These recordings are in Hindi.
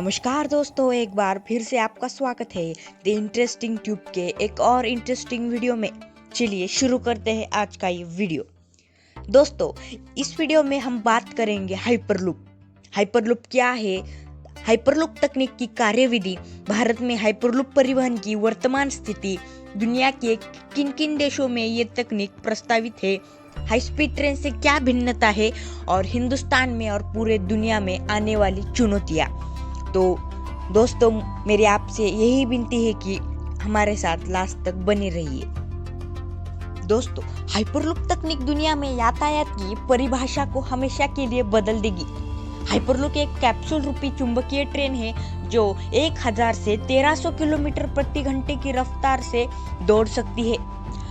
नमस्कार दोस्तों, एक बार फिर से आपका स्वागत है द इंटरेस्टिंग ट्यूब के एक और इंटरेस्टिंग वीडियो में। चलिए शुरू करते हैं आज का ये वीडियो। दोस्तों, इस वीडियो में हम बात करेंगे हाइपरलूप। हाइपरलूप क्या है? हाइपरलूप तकनीक की कार्यविधि, भारत में हाइपरलूप परिवहन की वर्तमान स्थिति, दुनिया के किन किन देशों में ये तकनीक प्रस्तावित है, हाई स्पीड ट्रेन से क्या भिन्नता है और हिंदुस्तान में और पूरे दुनिया में आने वाली चुनौतियाँ। तो दोस्तों, मेरी आपसे यही विनती है कि हमारे साथ लास्ट तक बने रहिए। दोस्तों, हाइपरलूप तकनीक दुनिया में यातायात की परिभाषा को हमेशा के लिए बदल देगी। हाइपरलूप एक कैप्सूल रूपी चुंबकीय ट्रेन है जो 1000 से 1300 किलोमीटर प्रति घंटे की रफ्तार से दौड़ सकती है।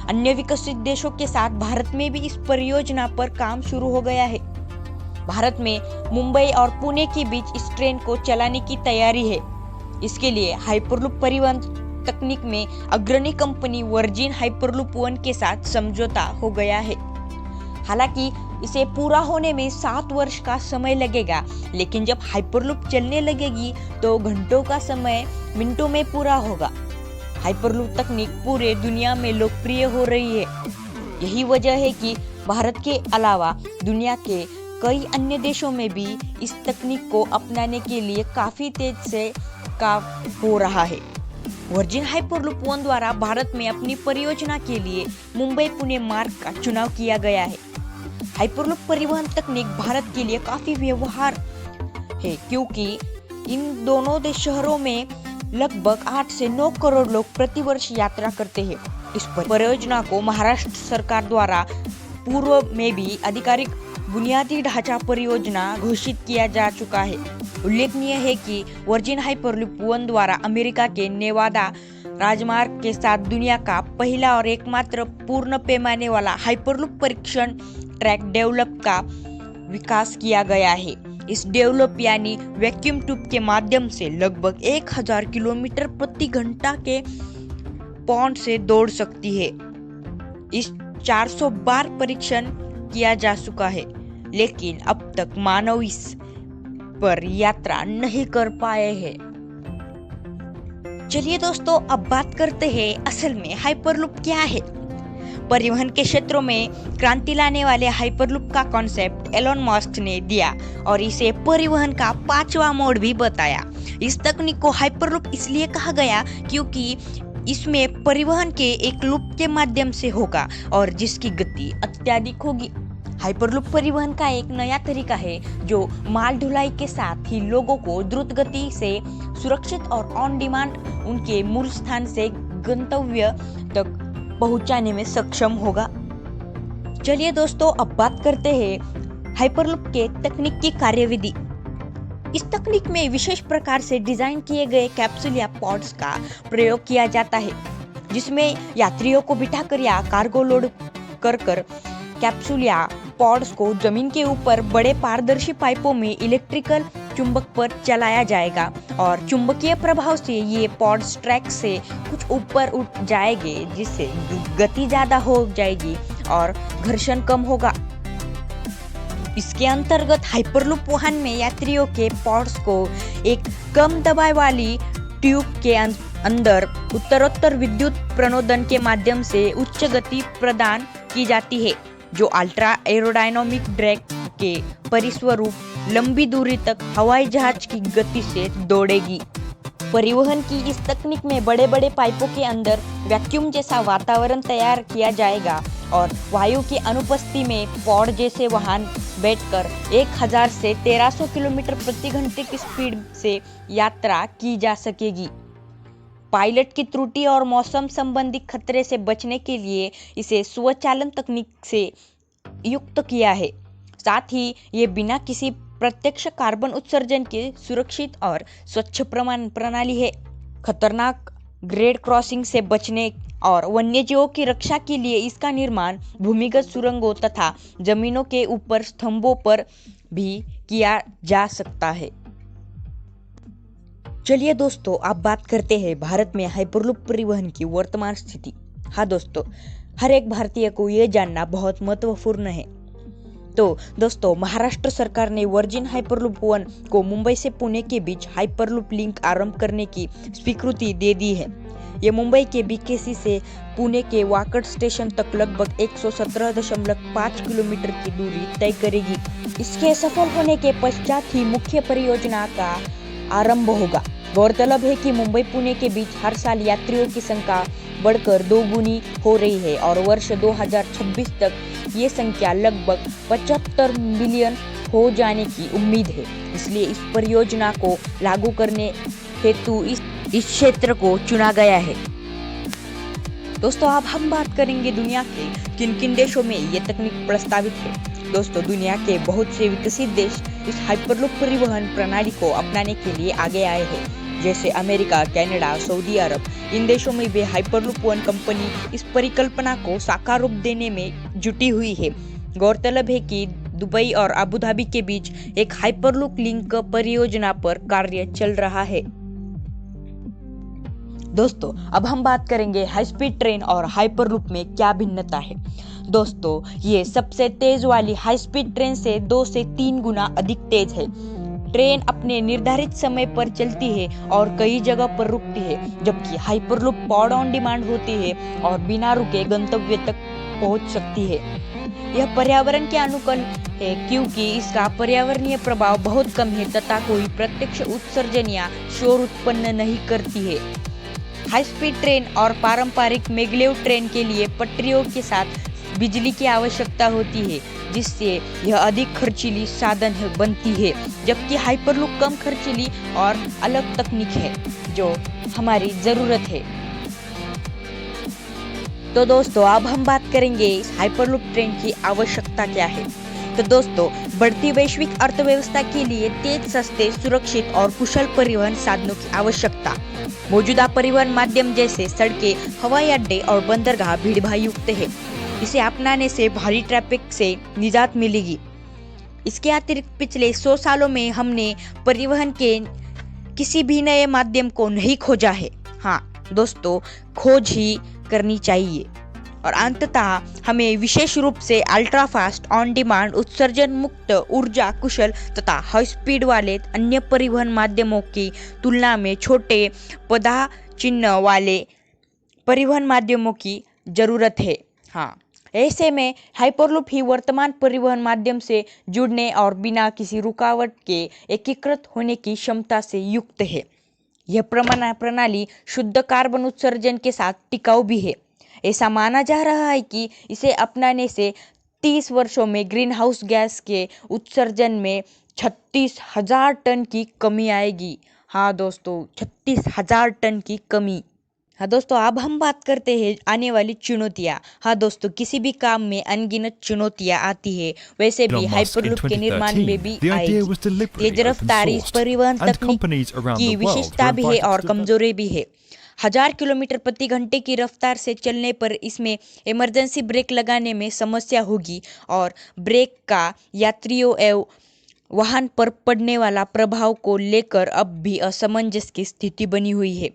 अन्य विकसित देशों के साथ भारत में भी इस परियोजना पर काम शुरू हो गया है। भारत में मुंबई और पुणे के बीच इस ट्रेन को चलाने की तैयारी है। इसके लिए हाइपरलूप परिवहन तकनीक में अग्रणी कंपनी वर्जिन हाइपरलूप वन के साथ समझौता हो गया है। हालांकि इसे पूरा होने में 7 वर्ष का समय लगेगा, लेकिन जब हाइपरलूप चलने लगेगी तो घंटों का समय मिनटों में पूरा होगा। हाइपरलूप तकनीक पूरे दुनिया में लोकप्रिय हो रही है। यही वजह है कि भारत के अलावा दुनिया के कई अन्य देशों में भी इस तकनीक को अपनाने के लिए काफी तेज से काम हो रहा है। वर्जिन हाइपरलूप वन द्वारा भारत में अपनी परियोजना के लिए मुंबई पुणे मार्ग का चुनाव किया गया है। हाइपरलूप परिवहन तकनीक भारत के लिए काफी व्यवहार है, क्योंकि इन दोनों शहरों में लगभग 8 से 9 करोड़ लोग प्रतिवर्ष यात्रा करते हैं। इस परियोजना को महाराष्ट्र सरकार द्वारा पूर्व में भी आधिकारिक बुनियादी ढांचा परियोजना घोषित किया जा चुका है। उल्लेखनीय है कि वर्जिन हाइपरलूप वन द्वारा अमेरिका के नेवादा राजमार्ग के साथ दुनिया का पहला और एकमात्र पूर्ण पैमाने वाला हाइपरलूप परीक्षण ट्रैक डेवलप का विकास किया गया है। इस डेवलप यानी वैक्यूम ट्यूब के माध्यम से लगभग 1000 किलोमीटर प्रति घंटा के पौंड से दौड़ सकती है। इस 400 बार परीक्षण किया जा चुका है, लेकिन अब तक मानव इस पर यात्रा नहीं कर पाए हैं। चलिए दोस्तों, अब बात करते हैं असल में हाइपरलूप क्या है। परिवहन के क्षेत्रों में क्रांति लाने वाले हाइपरलूप का कॉन्सेप्ट एलोन मस्क ने दिया और इसे परिवहन का 5वां मोड भी बताया। इस तकनीक को हाइपरलूप इसलिए कहा गया क्योंकि इसमें परिवहन के एक लूप के माध्यम से होगा और जिसकी गति अत्यधिक होगी। हाइपरलूप परिवहन का एक नया तरीका है जो माल ढुलाई के साथ ही लोगों को द्रुत गति से सुरक्षित और ऑन डिमांड उनके मूल स्थान से गंतव्य तक पहुंचाने में सक्षम होगा। चलिए दोस्तों, अब बात करते हैं हाइपरलूप के तकनीक की कार्यविधि। इस तकनीक में विशेष प्रकार से डिजाइन किए गए कैप्सूल या पॉड्स का प्रयोग किया जाता है, जिसमें यात्रियों को बिठाकर या कार्गो लोड कर कैप्सूल या पॉड्स को जमीन के ऊपर बड़े पारदर्शी पाइपों में इलेक्ट्रिकल चुंबक पर चलाया जाएगा और चुंबकीय प्रभाव से ये पॉड्स ट्रैक से कुछ ऊपर उठ जाएंगे, जिससे गति ज्यादा हो जाएगी और घर्षण कम होगा। इसके अंतर्गत हाइपरलूप वाहन में यात्रियों के पॉड्स को एक कम दबाव वाली ट्यूब के अंदर उत्तरोत्तर विद्युत प्रणोदन के माध्यम से उच्च गति प्रदान की जाती है, जो अल्ट्रा एरोडायनामिक ड्रैग के परिस्वरूप लंबी दूरी तक हवाई जहाज की गति से दौड़ेगी। परिवहन की इस तकनीक में बड़े बड़े पाइपों के अंदर वैक्यूम जैसा वातावरण तैयार किया जाएगा और वायु की अनुपस्थिति में पॉड जैसे वाहन बैठकर 1000 से 1300 किलोमीटर प्रति घंटे की स्पीड से यात्रा की जा सकेगी। पायलट की त्रुटि और मौसम संबंधी खतरे से बचने के लिए इसे स्वचालन तकनीक से युक्त किया है। साथ ही ये बिना किसी प्रत्यक्ष कार्बन उत्सर्जन के सुरक्षित और स्वच्छ प्रणाली है। खतरनाक ग्रेड क्रॉसिंग से बचने और वन्यजीवों की रक्षा के लिए इसका निर्माण भूमिगत सुरंगों तथा जमीनों के ऊपर स्तंभों पर भी किया जा सकता है। चलिए दोस्तों, अब बात करते हैं भारत में हाइपरलूप परिवहन की वर्तमान स्थिति। हाँ दोस्तों, हर एक भारतीय को ये जानना बहुत महत्वपूर्ण है। तो दोस्तों, महाराष्ट्र सरकार ने वर्जिन हाइपरलूप 1 को मुंबई से पुणे के बीच हाइपरलूप लिंक आरंभ करने की स्वीकृति दे दी है। ये मुंबई के बीकेसी से पुणे के वाकड स्टेशन तक लगभग 117.5 किलोमीटर की दूरी तय करेगी। इसके सफल होने के पश्चात ही मुख्य परियोजना का आरंभ होगा। गौरतलब है कि मुंबई पुणे के बीच हर साल यात्रियों की संख्या बढ़कर 2 गुनी हो रही है और वर्ष 2026 तक ये संख्या लगभग 75 मिलियन हो जाने की उम्मीद है। इसलिए इस परियोजना को लागू करने हेतु इस क्षेत्र को चुना गया है। दोस्तों, अब हम बात करेंगे दुनिया के किन किन देशों में ये तकनीक प्रस्तावित है। दोस्तों, दुनिया के बहुत से विकसित देश इस हाइपरलूप परिवहन प्रणाली को अपनाने के लिए आगे आए हैं, जैसे अमेरिका, कनाडा, सऊदी अरब। इन देशों में भी हाइपरलूप 1 कंपनी इस परिकल्पना को साकार रूप देने में जुटी हुई है। गौरतलब है कि दुबई और अबू धाबी के बीच एक हाइपरलूप लिंक परियोजना पर कार्य चल रहा है। दोस्तों, अब हम बात करेंगे हाई स्पीड ट्रेन और हाइपरलूप में क्या भिन्नता है। दोस्तों, ये सबसे तेज वाली हाई स्पीड ट्रेन से 2 से 3 गुना अधिक तेज है। ट्रेन अपने निर्धारित समय पर चलती है और कई जगह पर रुकती है, जबकि हाइपरलूप पावर्ड ऑन डिमांड होती है और बिना रुके गंतव्य तक पहुंच सकती है। यह पर्यावरण के अनुकूल है क्योंकि इसका पर्यावरणीय प्रभाव बहुत कम है तथा कोई प्रत्यक्ष उत्सर्जन या शोर उत्पन्न नहीं करती है। हाई स्पीड ट्रेन और पारंपरिक मैग्लेव ट्रेन के लिए पटरियों के साथ बिजली की आवश्यकता होती है, जिससे यह अधिक खर्चीली साधन बनती है, जबकि हाइपरलूप कम खर्चीली और अलग तकनीक है जो हमारी जरूरत है। तो दोस्तों, अब हम बात करेंगे इस हाइपरलूप ट्रेन की आवश्यकता क्या है। तो दोस्तों, बढ़ती वैश्विक अर्थव्यवस्था के लिए तेज, सस्ते, सुरक्षित और कुशल परिवहन साधनों की आवश्यकता। मौजूदा परिवहन माध्यम जैसे सड़कें, हवाई अड्डे और बंदरगाह भीड़भाड़ युक्त है। इसे अपनाने से भारी ट्रैफिक से निजात मिलेगी। इसके अतिरिक्त पिछले 100 सालों में हमने परिवहन के किसी भी नए माध्यम को नहीं खोजा है। हाँ दोस्तों, खोज ही करनी चाहिए। और अंततः हमें विशेष रूप से अल्ट्रा फास्ट, ऑन डिमांड, उत्सर्जन मुक्त, ऊर्जा कुशल तथा हाई स्पीड वाले अन्य परिवहन माध्यमों की तुलना में छोटे पदा चिन्ह वाले परिवहन माध्यमों की जरूरत है। हाँ, ऐसे में हाइपरलूप ही वर्तमान परिवहन माध्यम से जुड़ने और बिना किसी रुकावट के एकीकृत होने की क्षमता से युक्त है। यह प्रणाली शुद्ध कार्बन उत्सर्जन के साथ टिकाऊ भी है। ऐसा माना जा रहा है कि इसे अपनाने से 30 वर्षों में ग्रीन हाउस गैस के उत्सर्जन में 36,000 टन की कमी आएगी। हाँ दोस्तों, 36,000 टन की कमी। हाँ दोस्तों, अब हम बात करते हैं आने वाली चुनौतियाँ। हाँ दोस्तों, किसी भी काम में अनगिनत चुनौतियाँ आती है, वैसे भी हाइपरलूप के निर्माण में भी आएगी। तेज रफ्तारी इस परिवहन तकनीक की विशेषता भी है और कमजोरी भी है। 1000 किलोमीटर प्रति घंटे की रफ्तार से चलने पर इसमें इमरजेंसी ब्रेक लगाने में समस्या होगी और ब्रेक का यात्रियों एवं वाहन पर पड़ने वाला प्रभाव को लेकर अब भी असमंजस की स्थिति बनी हुई है।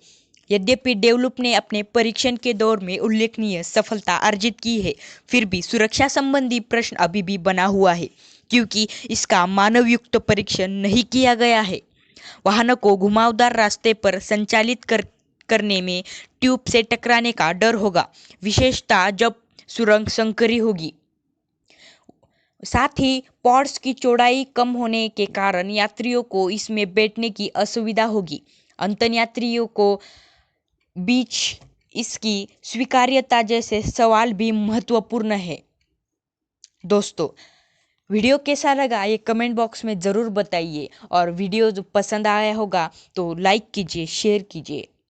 यद्यपि डेवलप ने अपने परीक्षण के दौर में उल्लेखनीय सफलता अर्जित की है, फिर भी सुरक्षा संबंधी प्रश्न अभी भी बना हुआ है क्योंकि इसका मानवयुक्त परीक्षण नहीं किया गया है। वाहनों को घुमावदार रास्ते पर संचालित करने में ट्यूब से टकराने का डर होगा, विशेषतः जब सुरंग संकरी होगी। साथ ही पॉड्स की चौड़ाई कम होने के कारण यात्रियों को इसमें बैठने की असुविधा होगी। अंतन यात्रियों को बीच इसकी स्वीकार्यता जैसे सवाल भी महत्वपूर्ण है। दोस्तों, वीडियो कैसा लगा ये कमेंट बॉक्स में ज़रूर बताइए और वीडियो जो पसंद आया होगा तो लाइक कीजिए, शेयर कीजिए।